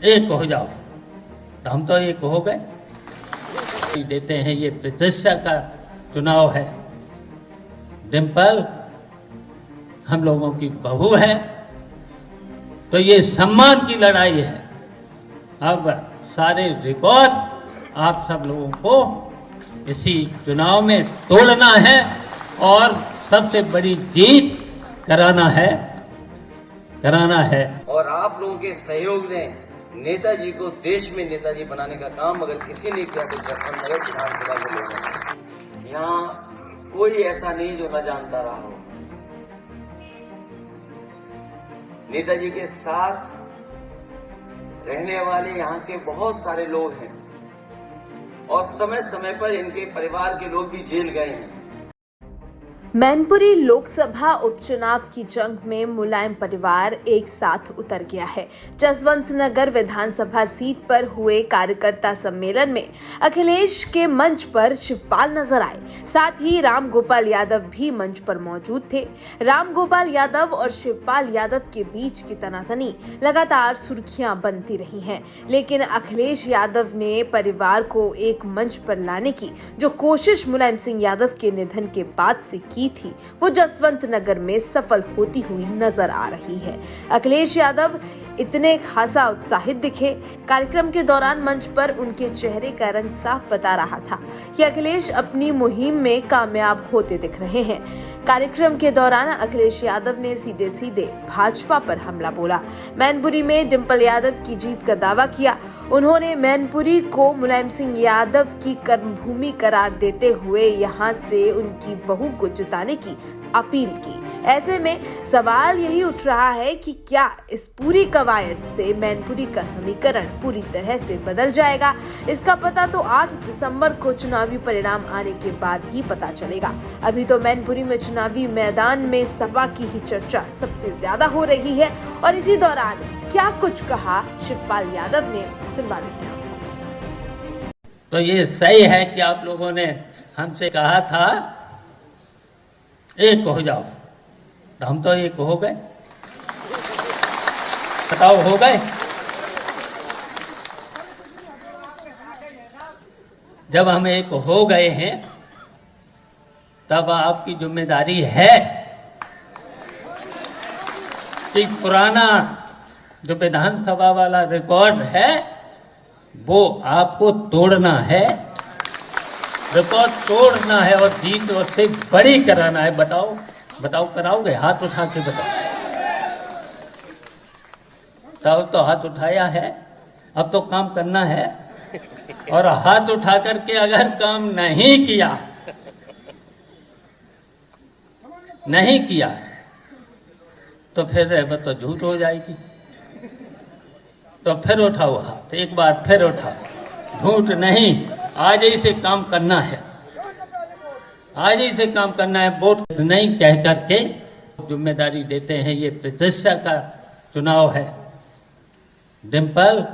एक हो जाओ। तो हम तो एक हो गए। देते हैं, ये प्रतिष्ठा का चुनाव है। डिम्पल हम लोगों की बहू है, तो ये सम्मान की लड़ाई है। अब सारे रिकॉर्ड आप सब लोगों को इसी चुनाव में तोड़ना है और सबसे बड़ी जीत कराना है। और आप लोगों के सहयोग ने नेताजी को देश में नेताजी बनाने का काम अगर किसी ने किया तो जसवंत नगर विधानसभा के लोगों ने। यहाँ कोई ऐसा नहीं जो न जानता रहा हो। नेताजी के साथ रहने वाले यहाँ के बहुत सारे लोग हैं और समय समय पर इनके परिवार के लोग भी जेल गए हैं। मैनपुरी लोकसभा उपचुनाव की जंग में मुलायम परिवार एक साथ उतर गया है। जसवंत नगर विधानसभा सीट पर हुए कार्यकर्ता सम्मेलन में अखिलेश के मंच पर शिवपाल नजर आए। साथ ही रामगोपाल यादव भी मंच पर मौजूद थे। रामगोपाल यादव और शिवपाल यादव के बीच की तनातनी लगातार सुर्खियां बनती रही हैं, लेकिन अखिलेश यादव ने परिवार को एक मंच पर लाने की जो कोशिश मुलायम सिंह यादव के निधन के बाद से की थी, वो जसवंत नगर में सफल होती हुई नजर आ रही है। अखिलेश यादव इतने खासा उत्साहित दिखे। कार्यक्रम के दौरान मंच पर उनके चेहरे का रंग साफ बता रहा था कि अखिलेश अपनी मुहिम में कामयाब होते दिख रहे हैं। कार्यक्रम के दौरान अखिलेश यादव ने सीधे सीधे भाजपा पर हमला बोला। मैनपुरी में डिम्पल यादव की जीत का दावा किया। उन्होंने मैनपुरी को मुलायम सिंह यादव की कर्मभूमि करार देते हुए यहां से उनकी बहू को जिताने की अपील की। ऐसे में सवाल यही उठ रहा है कि क्या इस पूरी कवायद से मैनपुरी का समीकरण पूरी तरह से बदल जाएगा? इसका पता तो 8 दिसंबर को चुनावी परिणाम आने के बाद ही पता चलेगा। अभी तो मैनपुरी में चुनावी मैदान में सपा की ही चर्चा सबसे ज्यादा हो रही है और इसी दौरान क्या कुछ कहा शिवपाल यादव ने, सुनवा देते हैं। तो ये सही है कि आप लोगों ने हमसे कहा था एक हो जाओ, तो हम तो एक हो गए। बताओ, हो गए? जब हम एक हो गए हैं तब आपकी जिम्मेदारी है कि पुराना जो विधानसभा वाला रिकॉर्ड है वो आपको तोड़ना है। रिकॉर्ड तोड़ना है और जीत उससे बड़ी कराना है। बताओ कराओगे? हाथ उठा के बताओ। तब तो हाथ उठाया है, अब तो काम करना है। और हाथ उठा करके अगर काम नहीं किया तो फिर तो झूठ हो जाएगी। तो फिर उठाओ हाथ, एक बार फिर उठाओ। झूठ नहीं, आज ही से काम करना है। आज ही से काम करना है। वोट नहीं कह करके जिम्मेदारी देते हैं, ये प्रतिष्ठा का चुनाव है। डिम्पल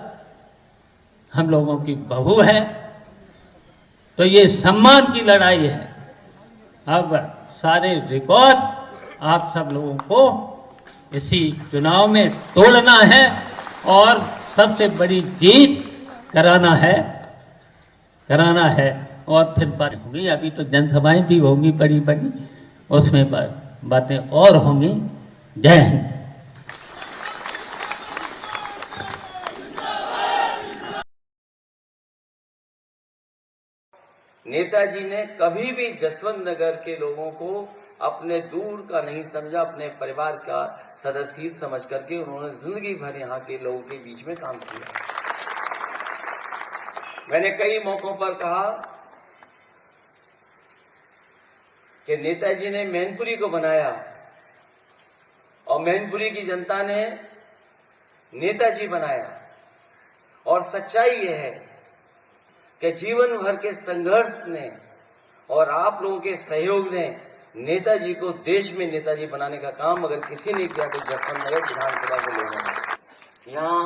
हम लोगों की बहू है, तो ये सम्मान की लड़ाई है। अब सारे रिकॉर्ड आप सब लोगों को इसी चुनाव में तोड़ना है और सबसे बड़ी जीत कराना है। और फिर बात होगी। अभी तो जनसभाएं भी होंगी बड़ी बड़ी, उसमें बातें और होंगी। जय हिंद। नेताजी ने कभी भी जसवंत नगर के लोगों को अपने दूर का नहीं समझा, अपने परिवार का सदस्य ही समझ करके उन्होंने जिंदगी भर यहाँ के लोगों के बीच में काम किया। मैंने कई मौकों पर कहा कि नेताजी ने मैनपुरी को बनाया और मैनपुरी की जनता ने नेताजी बनाया। और सच्चाई यह है कि जीवन भर के संघर्ष ने और आप लोगों के सहयोग ने नेताजी को देश में नेताजी बनाने का काम अगर किसी ने किया तो जसवंत नगर विधानसभा के लोगों ने। यहाँ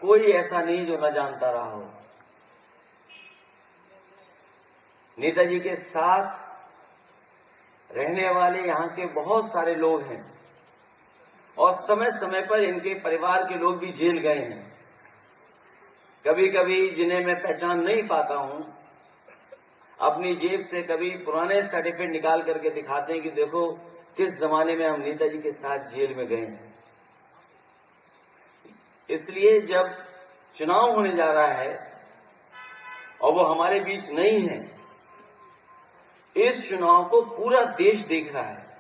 कोई ऐसा नहीं जो न जानता रहा हो। नेताजी के साथ रहने वाले यहाँ के बहुत सारे लोग हैं और समय समय पर इनके परिवार के लोग भी जेल गए हैं। कभी कभी जिन्हें मैं पहचान नहीं पाता हूं, अपनी जेब से कभी पुराने सर्टिफिकेट निकाल करके दिखाते हैं कि देखो किस जमाने में हम नेताजी के साथ जेल में गए हैं। इसलिए जब चुनाव होने जा रहा है और वो हमारे बीच नहीं है, इस चुनाव को पूरा देश देख रहा है।